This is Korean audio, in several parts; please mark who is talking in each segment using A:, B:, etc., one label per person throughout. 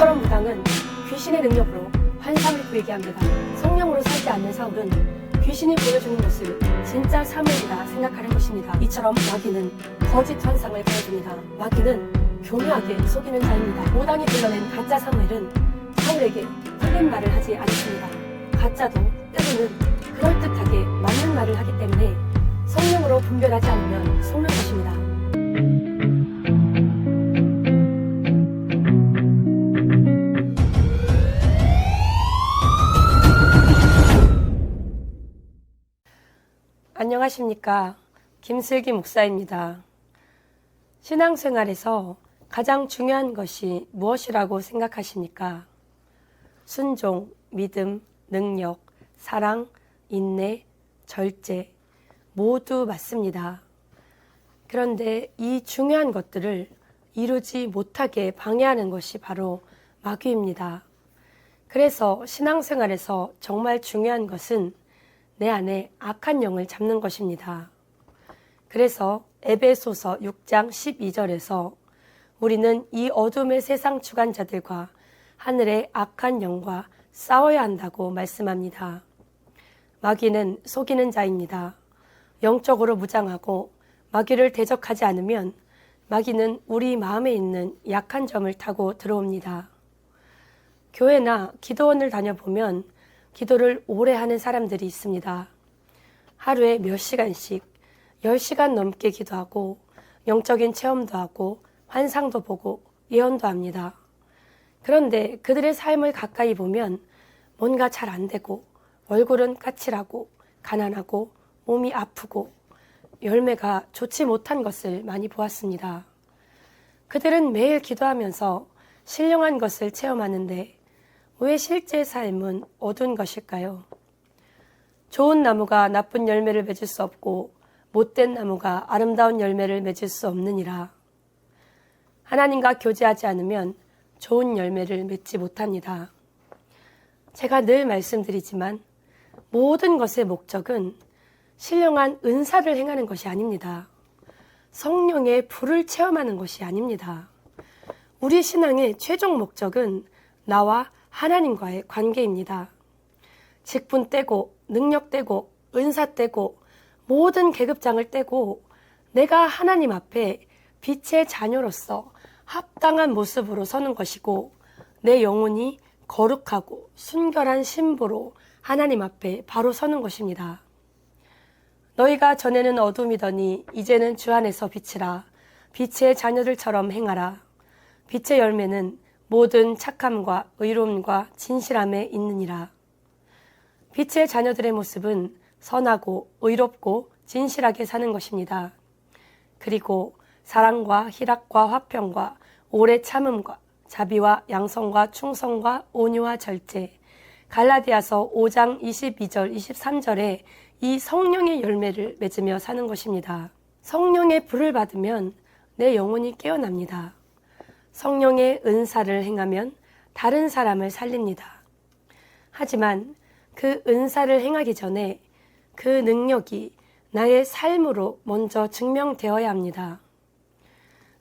A: 이처럼 무당은 귀신의 능력으로 환상을 보이게 합니다. 성령으로 살지 않는 사울은 귀신이 보여주는 것을 진짜 사물이라 생각하는 것입니다. 이처럼 마귀는 거짓 환상을 보여줍니다. 마귀는 교묘하게 속이는 자입니다. 무당이 불러낸 가짜 사무엘은 사울에게 틀린 말을 하지 않습니다. 가짜도 때로는 그럴듯하게 맞는 말을 하기 때문에 성령으로 분별하지 않으면 속는 것입니다. 안녕하십니까. 김슬기 목사입니다. 신앙생활에서 가장 중요한 것이 무엇이라고 생각하십니까? 순종, 믿음, 능력, 사랑, 인내, 절제 모두 맞습니다. 그런데 이 중요한 것들을 이루지 못하게 방해하는 것이 바로 마귀입니다. 그래서 신앙생활에서 정말 중요한 것은 내 안에 악한 영을 잡는 것입니다. 그래서 에베소서 6장 12절에서 우리는 이 어둠의 세상 주관자들과 하늘의 악한 영과 싸워야 한다고 말씀합니다. 마귀는 속이는 자입니다. 영적으로 무장하고 마귀를 대적하지 않으면 마귀는 우리 마음에 있는 약한 점을 타고 들어옵니다. 교회나 기도원을 다녀보면 기도를 오래 하는 사람들이 있습니다. 하루에 몇 시간씩 10시간 넘게 기도하고 영적인 체험도 하고 환상도 보고 예언도 합니다. 그런데 그들의 삶을 가까이 보면 뭔가 잘 안 되고 얼굴은 까칠하고 가난하고 몸이 아프고 열매가 좋지 못한 것을 많이 보았습니다. 그들은 매일 기도하면서 신령한 것을 체험하는데 왜 실제 삶은 어두운 것일까요? 좋은 나무가 나쁜 열매를 맺을 수 없고 못된 나무가 아름다운 열매를 맺을 수 없느니라. 하나님과 교제하지 않으면 좋은 열매를 맺지 못합니다. 제가 늘 말씀드리지만 모든 것의 목적은 신령한 은사를 행하는 것이 아닙니다. 성령의 불을 체험하는 것이 아닙니다. 우리 신앙의 최종 목적은 나와 하나님과의 관계입니다. 직분 떼고 능력 떼고 은사 떼고 모든 계급장을 떼고 내가 하나님 앞에 빛의 자녀로서 합당한 모습으로 서는 것이고 내 영혼이 거룩하고 순결한 신부로 하나님 앞에 바로 서는 것입니다. 너희가 전에는 어둠이더니 이제는 주 안에서 빛이라. 빛의 자녀들처럼 행하라. 빛의 열매는 모든 착함과 의로움과 진실함에 있느니라. 빛의 자녀들의 모습은 선하고 의롭고 진실하게 사는 것입니다. 그리고 사랑과 희락과 화평과 오래 참음과 자비와 양성과 충성과 온유와 절제, 갈라디아서 5장 22절 23절에 이 성령의 열매를 맺으며 사는 것입니다. 성령의 불을 받으면 내 영혼이 깨어납니다. 성령의 은사를 행하면 다른 사람을 살립니다. 하지만 그 은사를 행하기 전에 그 능력이 나의 삶으로 먼저 증명되어야 합니다.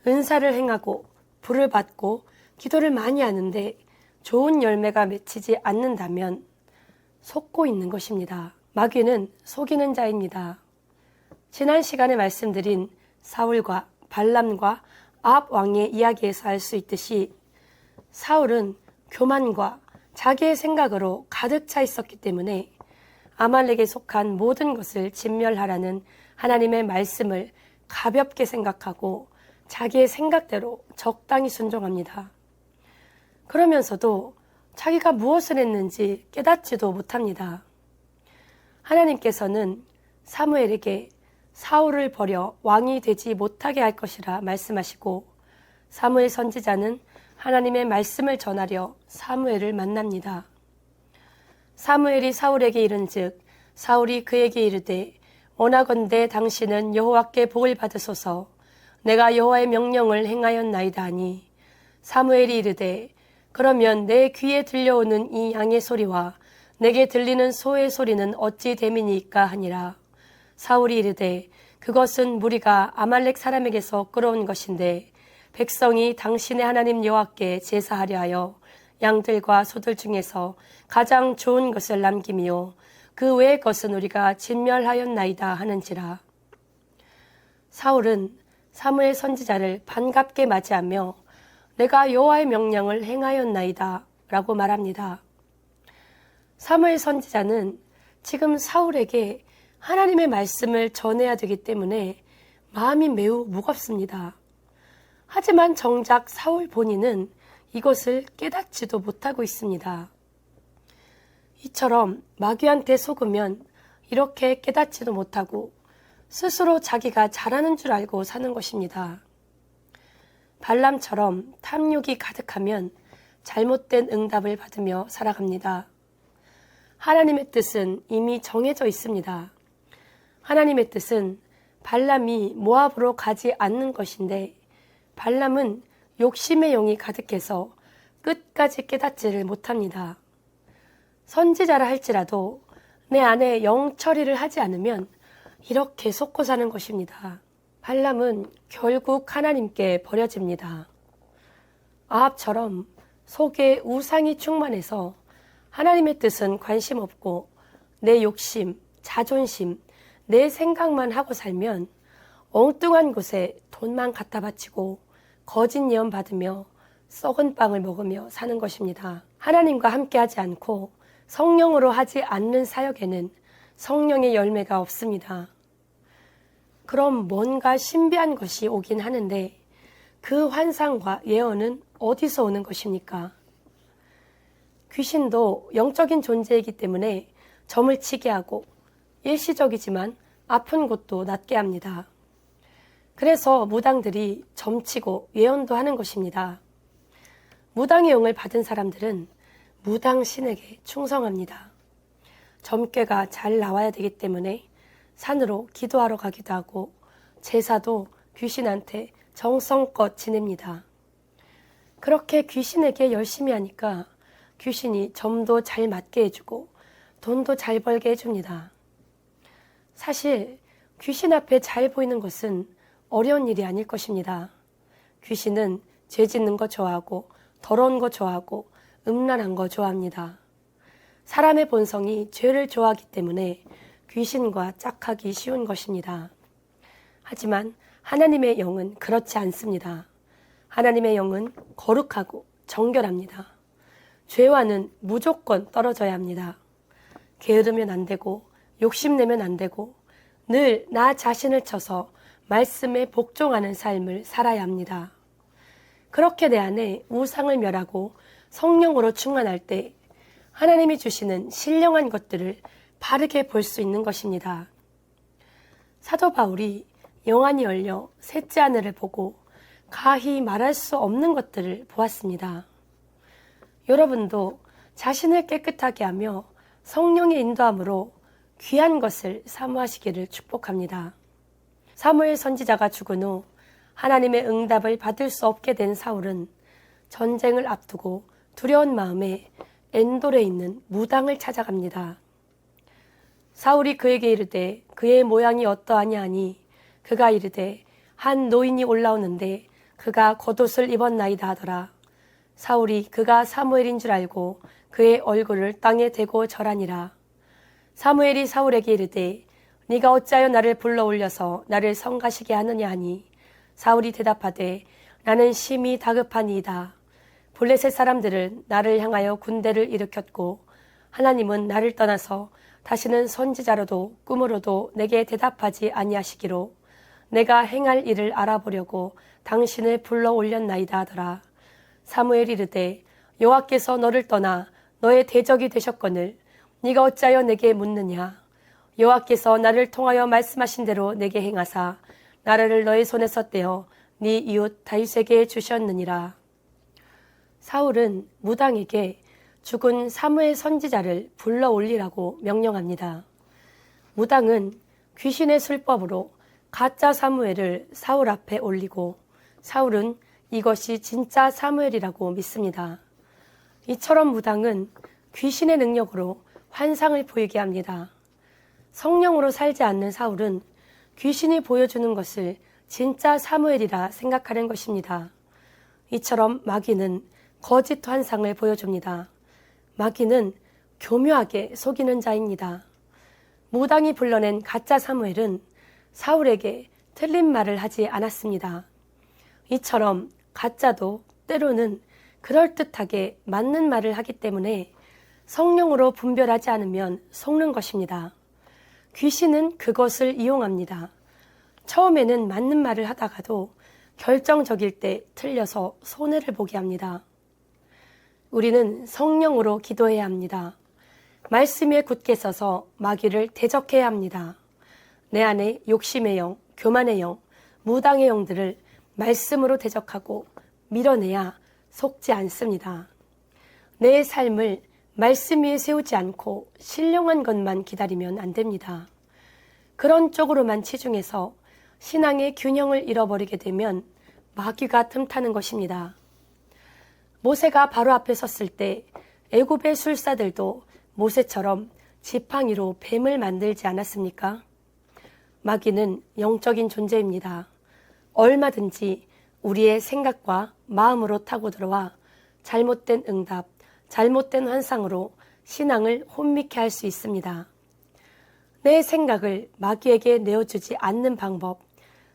A: 은사를 행하고 불을 받고 기도를 많이 하는데 좋은 열매가 맺히지 않는다면 속고 있는 것입니다. 마귀는 속이는 자입니다. 지난 시간에 말씀드린 사울과 발람과 아합 왕의 이야기에서 알 수 있듯이 사울은 교만과 자기의 생각으로 가득 차 있었기 때문에 아말렉에 속한 모든 것을 진멸하라는 하나님의 말씀을 가볍게 생각하고 자기의 생각대로 적당히 순종합니다. 그러면서도 자기가 무엇을 했는지 깨닫지도 못합니다. 하나님께서는 사무엘에게 사울을 버려 왕이 되지 못하게 할 것이라 말씀하시고 사무엘 선지자는 하나님의 말씀을 전하려 사무엘을 만납니다. 사무엘이 사울에게 이른즉 사울이 그에게 이르되 원하건대 당신은 여호와께 복을 받으소서 내가 여호와의 명령을 행하였나이다 하니 사무엘이 이르되 그러면 내 귀에 들려오는 이 양의 소리와 내게 들리는 소의 소리는 어찌 됨이니까 하니라. 사울이 이르되 그것은 무리가 아말렉 사람에게서 끌어온 것인데 백성이 당신의 하나님 여호와께 제사하려 하여 양들과 소들 중에서 가장 좋은 것을 남김이요 그 외의 것은 우리가 진멸하였나이다 하는지라. 사울은 사무엘 선지자를 반갑게 맞이하며 내가 여호와의 명령을 행하였나이다 라고 말합니다. 사무엘 선지자는 지금 사울에게 하나님의 말씀을 전해야 되기 때문에 마음이 매우 무겁습니다. 하지만 정작 사울 본인은 이것을 깨닫지도 못하고 있습니다. 이처럼 마귀한테 속으면 이렇게 깨닫지도 못하고 스스로 자기가 잘하는 줄 알고 사는 것입니다. 발람처럼 탐욕이 가득하면 잘못된 응답을 받으며 살아갑니다. 하나님의 뜻은 이미 정해져 있습니다. 하나님의 뜻은 발람이 모압으로 가지 않는 것인데 발람은 욕심의 영이 가득해서 끝까지 깨닫지를 못합니다. 선지자라 할지라도 내 안에 영 처리를 하지 않으면 이렇게 속고 사는 것입니다. 발람은 결국 하나님께 버려집니다. 아합처럼 속에 우상이 충만해서 하나님의 뜻은 관심 없고 내 욕심, 자존심, 내 생각만 하고 살면 엉뚱한 곳에 돈만 갖다 바치고 거짓 예언 받으며 썩은 빵을 먹으며 사는 것입니다. 하나님과 함께하지 않고 성령으로 하지 않는 사역에는 성령의 열매가 없습니다. 그럼 뭔가 신비한 것이 오긴 하는데 그 환상과 예언은 어디서 오는 것입니까? 귀신도 영적인 존재이기 때문에 점을 치게 하고 일시적이지만 아픈 곳도 낫게 합니다. 그래서 무당들이 점치고 예언도 하는 것입니다. 무당의 영을 받은 사람들은 무당 신에게 충성합니다. 점괘가 잘 나와야 되기 때문에 산으로 기도하러 가기도 하고 제사도 귀신한테 정성껏 지냅니다. 그렇게 귀신에게 열심히 하니까 귀신이 점도 잘 맞게 해주고 돈도 잘 벌게 해줍니다. 사실 귀신 앞에 잘 보이는 것은 어려운 일이 아닐 것입니다. 귀신은 죄 짓는 거 좋아하고 더러운 거 좋아하고 음란한 거 좋아합니다. 사람의 본성이 죄를 좋아하기 때문에 귀신과 짝하기 쉬운 것입니다. 하지만 하나님의 영은 그렇지 않습니다. 하나님의 영은 거룩하고 정결합니다. 죄와는 무조건 떨어져야 합니다. 게으르면 안 되고 욕심내면 안 되고 늘 나 자신을 쳐서 말씀에 복종하는 삶을 살아야 합니다. 그렇게 내 안에 우상을 멸하고 성령으로 충만할 때 하나님이 주시는 신령한 것들을 바르게 볼 수 있는 것입니다. 사도 바울이 영안이 열려 셋째 하늘을 보고 가히 말할 수 없는 것들을 보았습니다. 여러분도 자신을 깨끗하게 하며 성령의 인도함으로 귀한 것을 사모하시기를 축복합니다. 사무엘 선지자가 죽은 후 하나님의 응답을 받을 수 없게 된 사울은 전쟁을 앞두고 두려운 마음에 엔돌에 있는 무당을 찾아갑니다. 사울이 그에게 이르되 그의 모양이 어떠하냐 하니 그가 이르되 한 노인이 올라오는데 그가 겉옷을 입었나이다 하더라. 사울이 그가 사무엘인 줄 알고 그의 얼굴을 땅에 대고 절하니라. 사무엘이 사울에게 이르되 네가 어찌하여 나를 불러 올려서 나를 성가시게 하느냐 하니 사울이 대답하되 나는 심히 다급하니이다. 블레셋 사람들은 나를 향하여 군대를 일으켰고 하나님은 나를 떠나서 다시는 선지자로도 꿈으로도 내게 대답하지 아니하시기로 내가 행할 일을 알아보려고 당신을 불러 올렸나이다 하더라. 사무엘이 이르되 여호와께서 너를 떠나 너의 대적이 되셨거늘 네가 어찌하여 내게 묻느냐. 여호와께서 나를 통하여 말씀하신 대로 내게 행하사 나라를 너의 손에서 떼어 네 이웃 다윗에게 주셨느니라. 사울은 무당에게 죽은 사무엘 선지자를 불러 올리라고 명령합니다. 무당은 귀신의 술법으로 가짜 사무엘을 사울 앞에 올리고 사울은 이것이 진짜 사무엘이라고 믿습니다. 이처럼 무당은 귀신의 능력으로 환상을 보이게 합니다. 성령으로 살지 않는 사울은 귀신이 보여주는 것을 진짜 사무엘이라 생각하는 것입니다. 이처럼 마귀는 거짓 환상을 보여줍니다. 마귀는 교묘하게 속이는 자입니다. 무당이 불러낸 가짜 사무엘은 사울에게 틀린 말을 하지 않았습니다. 이처럼 가짜도 때로는 그럴듯하게 맞는 말을 하기 때문에 성령으로 분별하지 않으면 속는 것입니다. 귀신은 그것을 이용합니다. 처음에는 맞는 말을 하다가도 결정적일 때 틀려서 손해를 보게 합니다. 우리는 성령으로 기도해야 합니다. 말씀 위에 굳게 서서 마귀를 대적해야 합니다. 내 안에 욕심의 영, 교만의 영, 무당의 영들을 말씀으로 대적하고 밀어내야 속지 않습니다. 내 삶을 말씀 위에 세우지 않고 신령한 것만 기다리면 안 됩니다. 그런 쪽으로만 치중해서 신앙의 균형을 잃어버리게 되면 마귀가 틈타는 것입니다. 모세가 바로 앞에 섰을 때 애굽의 술사들도 모세처럼 지팡이로 뱀을 만들지 않았습니까? 마귀는 영적인 존재입니다. 얼마든지 우리의 생각과 마음으로 타고 들어와 잘못된 응답, 잘못된 환상으로 신앙을 혼미케 할 수 있습니다. 내 생각을 마귀에게 내어주지 않는 방법,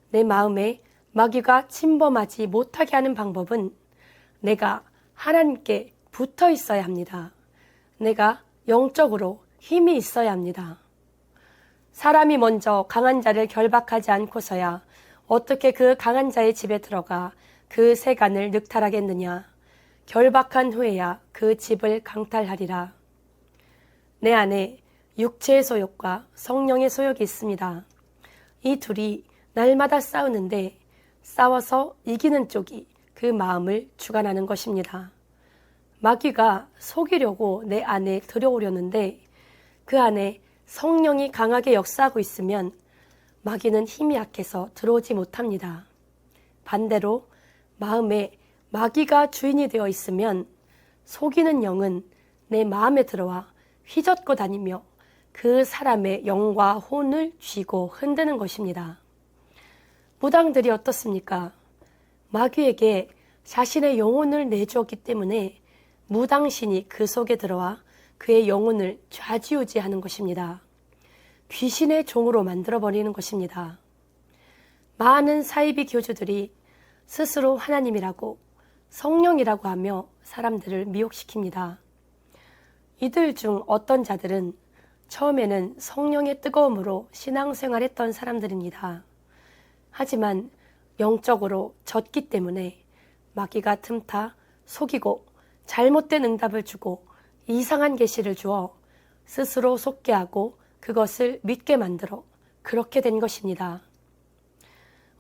A: 내 마음에 마귀가 침범하지 못하게 하는 방법은 내가 하나님께 붙어 있어야 합니다. 내가 영적으로 힘이 있어야 합니다. 사람이 먼저 강한 자를 결박하지 않고서야 어떻게 그 강한 자의 집에 들어가 그 세간을 늑탈하겠느냐. 결박한 후에야 그 집을 강탈하리라. 내 안에 육체의 소욕과 성령의 소욕이 있습니다. 이 둘이 날마다 싸우는데 싸워서 이기는 쪽이 그 마음을 주관하는 것입니다. 마귀가 속이려고 내 안에 들어오려는데 그 안에 성령이 강하게 역사하고 있으면 마귀는 힘이 약해서 들어오지 못합니다. 반대로 마음에 마귀가 주인이 되어 있으면 속이는 영은 내 마음에 들어와 휘젓고 다니며 그 사람의 영과 혼을 쥐고 흔드는 것입니다. 무당들이 어떻습니까? 마귀에게 자신의 영혼을 내주었기 때문에 무당신이 그 속에 들어와 그의 영혼을 좌지우지하는 것입니다. 귀신의 종으로 만들어버리는 것입니다. 많은 사이비 교주들이 스스로 하나님이라고 성령이라고 하며 사람들을 미혹시킵니다. 이들 중 어떤 자들은 처음에는 성령의 뜨거움으로 신앙생활했던 사람들입니다. 하지만 영적으로 졌기 때문에 마귀가 틈타 속이고 잘못된 응답을 주고 이상한 계시를 주어 스스로 속게 하고 그것을 믿게 만들어 그렇게 된 것입니다.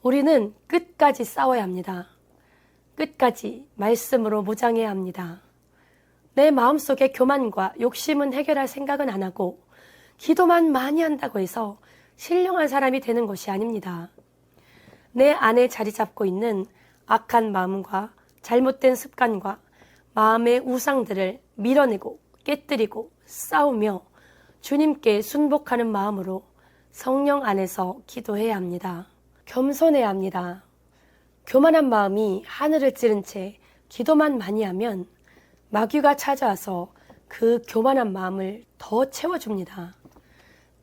A: 우리는 끝까지 싸워야 합니다. 끝까지 말씀으로 무장해야 합니다. 내 마음속의 교만과 욕심은 해결할 생각은 안 하고 기도만 많이 한다고 해서 신령한 사람이 되는 것이 아닙니다. 내 안에 자리 잡고 있는 악한 마음과 잘못된 습관과 마음의 우상들을 밀어내고 깨뜨리고 싸우며 주님께 순복하는 마음으로 성령 안에서 기도해야 합니다. 겸손해야 합니다. 교만한 마음이 하늘을 찌른 채 기도만 많이 하면 마귀가 찾아와서 그 교만한 마음을 더 채워줍니다.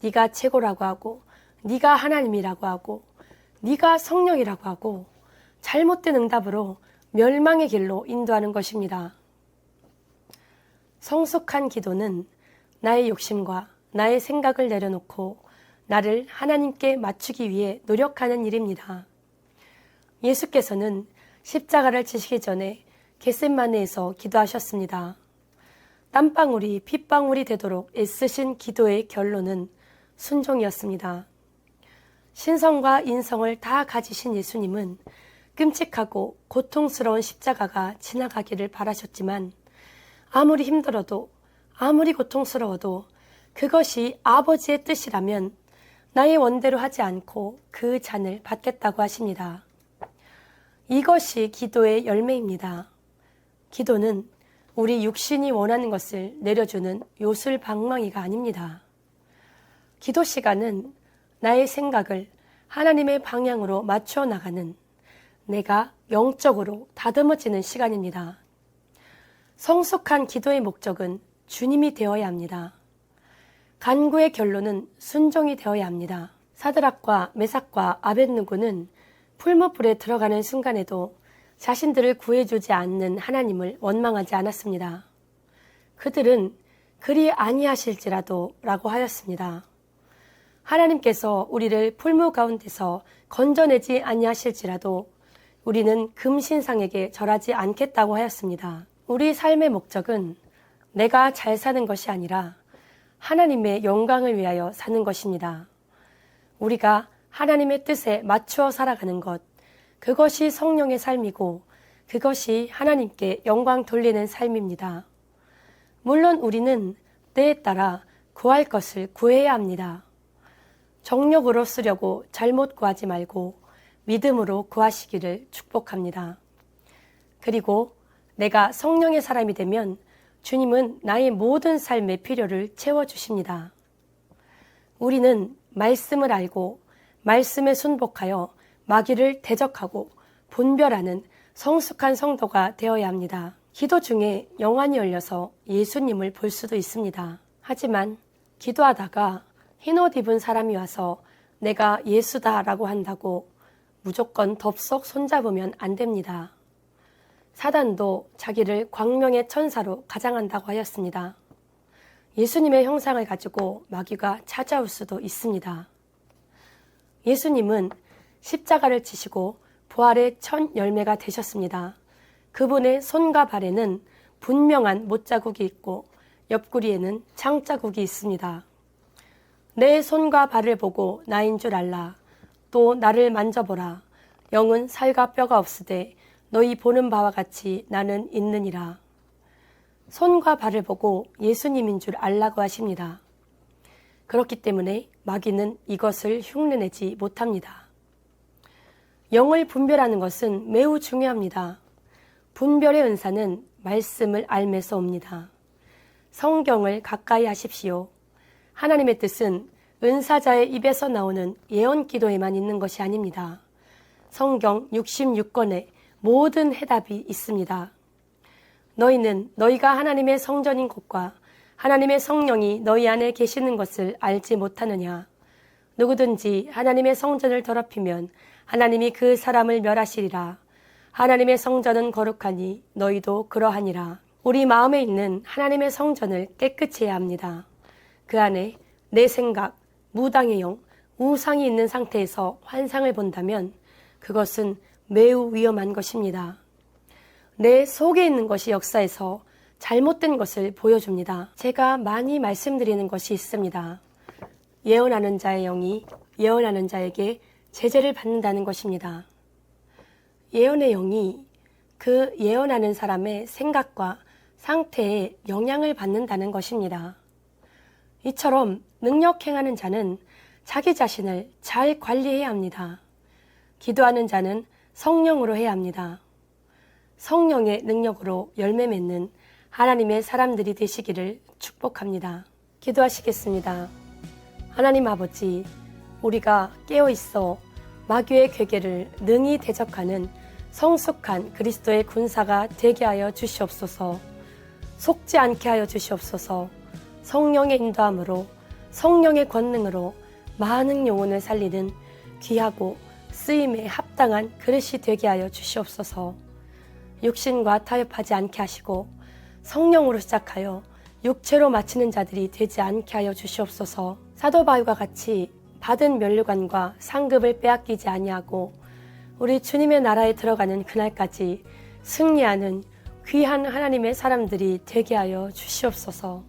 A: 네가 최고라고 하고 네가 하나님이라고 하고 네가 성령이라고 하고 잘못된 응답으로 멸망의 길로 인도하는 것입니다. 성숙한 기도는 나의 욕심과 나의 생각을 내려놓고 나를 하나님께 맞추기 위해 노력하는 일입니다. 예수께서는 십자가를 지시기 전에 겟세마네에서 기도하셨습니다. 땀방울이 핏방울이 되도록 애쓰신 기도의 결론은 순종이었습니다. 신성과 인성을 다 가지신 예수님은 끔찍하고 고통스러운 십자가가 지나가기를 바라셨지만 아무리 힘들어도 아무리 고통스러워도 그것이 아버지의 뜻이라면 나의 원대로 하지 않고 그 잔을 받겠다고 하십니다. 이것이 기도의 열매입니다. 기도는 우리 육신이 원하는 것을 내려주는 요술방망이가 아닙니다. 기도 시간은 나의 생각을 하나님의 방향으로 맞추어 나가는, 내가 영적으로 다듬어지는 시간입니다. 성숙한 기도의 목적은 주님이 되어야 합니다. 간구의 결론은 순종이 되어야 합니다. 사드락과 메삭과 아벳느고는 풀무불에 들어가는 순간에도 자신들을 구해주지 않는 하나님을 원망하지 않았습니다. 그들은 그리 아니하실지라도 라고 하였습니다. 하나님께서 우리를 풀무 가운데서 건져내지 아니하실지라도 우리는 금신상에게 절하지 않겠다고 하였습니다. 우리 삶의 목적은 내가 잘 사는 것이 아니라 하나님의 영광을 위하여 사는 것입니다. 우리가 하나님의 뜻에 맞추어 살아가는 것, 그것이 성령의 삶이고 그것이 하나님께 영광 돌리는 삶입니다. 물론 우리는 때에 따라 구할 것을 구해야 합니다. 정욕으로 쓰려고 잘못 구하지 말고 믿음으로 구하시기를 축복합니다. 그리고 내가 성령의 사람이 되면 주님은 나의 모든 삶의 필요를 채워주십니다. 우리는 말씀을 알고 말씀에 순복하여 마귀를 대적하고 분별하는 성숙한 성도가 되어야 합니다. 기도 중에 영안이 열려서 예수님을 볼 수도 있습니다. 하지만 기도하다가 흰옷 입은 사람이 와서 내가 예수다라고 한다고 무조건 덥석 손잡으면 안 됩니다. 사단도 자기를 광명의 천사로 가장한다고 하였습니다. 예수님의 형상을 가지고 마귀가 찾아올 수도 있습니다. 예수님은 십자가를 지시고 부활의 첫 열매가 되셨습니다. 그분의 손과 발에는 분명한 못자국이 있고 옆구리에는 창자국이 있습니다. 내 손과 발을 보고 나인 줄 알라. 또 나를 만져보라. 영은 살과 뼈가 없으되 너희 보는 바와 같이 나는 있느니라. 손과 발을 보고 예수님인 줄 알라고 하십니다. 그렇기 때문에 마귀는 이것을 흉내내지 못합니다. 영을 분별하는 것은 매우 중요합니다. 분별의 은사는 말씀을 알면서 옵니다. 성경을 가까이 하십시오. 하나님의 뜻은 은사자의 입에서 나오는 예언 기도에만 있는 것이 아닙니다. 성경 66권에 모든 해답이 있습니다. 너희는 너희가 하나님의 성전인 곳과 하나님의 성령이 너희 안에 계시는 것을 알지 못하느냐. 누구든지 하나님의 성전을 더럽히면 하나님이 그 사람을 멸하시리라. 하나님의 성전은 거룩하니 너희도 그러하니라. 우리 마음에 있는 하나님의 성전을 깨끗이 해야 합니다. 그 안에 내 생각, 무당의 영, 우상이 있는 상태에서 환상을 본다면 그것은 매우 위험한 것입니다. 내 속에 있는 것이 역사에서 잘못된 것을 보여줍니다. 제가 많이 말씀드리는 것이 있습니다. 예언하는 자의 영이 예언하는 자에게 제재를 받는다는 것입니다. 예언의 영이 그 예언하는 사람의 생각과 상태에 영향을 받는다는 것입니다. 이처럼 능력 행하는 자는 자기 자신을 잘 관리해야 합니다. 기도하는 자는 성령으로 해야 합니다. 성령의 능력으로 열매 맺는 하나님의 사람들이 되시기를 축복합니다. 기도하시겠습니다. 하나님 아버지, 우리가 깨어있어 마귀의 괴계를 능히 대적하는 성숙한 그리스도의 군사가 되게 하여 주시옵소서. 속지 않게 하여 주시옵소서. 성령의 인도함으로 성령의 권능으로 많은 영혼을 살리는 귀하고 쓰임에 합당한 그릇이 되게 하여 주시옵소서. 육신과 타협하지 않게 하시고 성령으로 시작하여 육체로 마치는 자들이 되지 않게 하여 주시옵소서. 사도 바울과 같이 받은 면류관과 상급을 빼앗기지 아니하고 우리 주님의 나라에 들어가는 그날까지 승리하는 귀한 하나님의 사람들이 되게 하여 주시옵소서.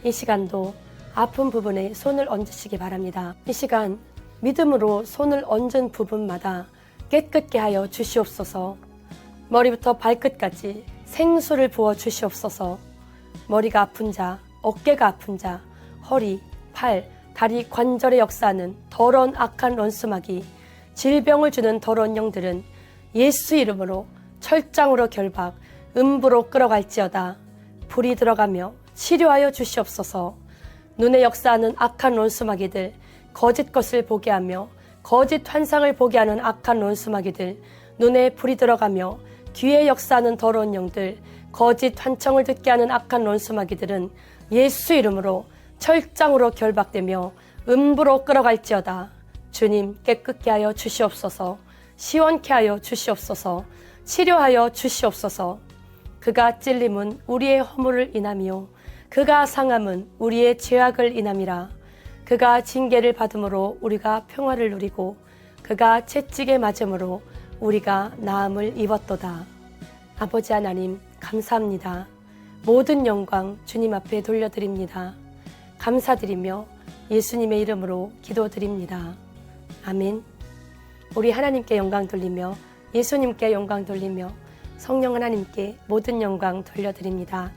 A: 이 시간도 아픈 부분에 손을 얹으시기 바랍니다. 이 시간 믿음으로 손을 얹은 부분마다 깨끗게 하여 주시옵소서. 머리부터 발끝까지 생수를 부어 주시옵소서. 머리가 아픈 자, 어깨가 아픈 자, 허리, 팔, 다리 관절에 역사하는 더러운 악한 런수막이 질병을 주는 더러운 영들은 예수 이름으로 철장으로 결박, 음부로 끌어갈지어다. 불이 들어가며 치료하여 주시옵소서. 눈에 역사하는 악한 론수마귀들, 거짓 것을 보게 하며 거짓 환상을 보게 하는 악한 론수마귀들 눈에 불이 들어가며 귀에 역사하는 더러운 영들, 거짓 환청을 듣게 하는 악한 론수마귀들은 예수 이름으로 철장으로 결박되며 음부로 끌어갈지어다. 주님 깨끗게 하여 주시옵소서. 시원케 하여 주시옵소서. 치료하여 주시옵소서. 그가 찔림은 우리의 허물을 인함이요 그가 상함은 우리의 죄악을 인함이라. 그가 징계를 받음으로 우리가 평화를 누리고 그가 채찍에 맞음으로 우리가 나음을 입었도다. 아버지 하나님 감사합니다. 모든 영광 주님 앞에 돌려드립니다. 감사드리며 예수님의 이름으로 기도드립니다. 아멘. 우리 하나님께 영광 돌리며 예수님께 영광 돌리며 성령 하나님께 모든 영광 돌려드립니다.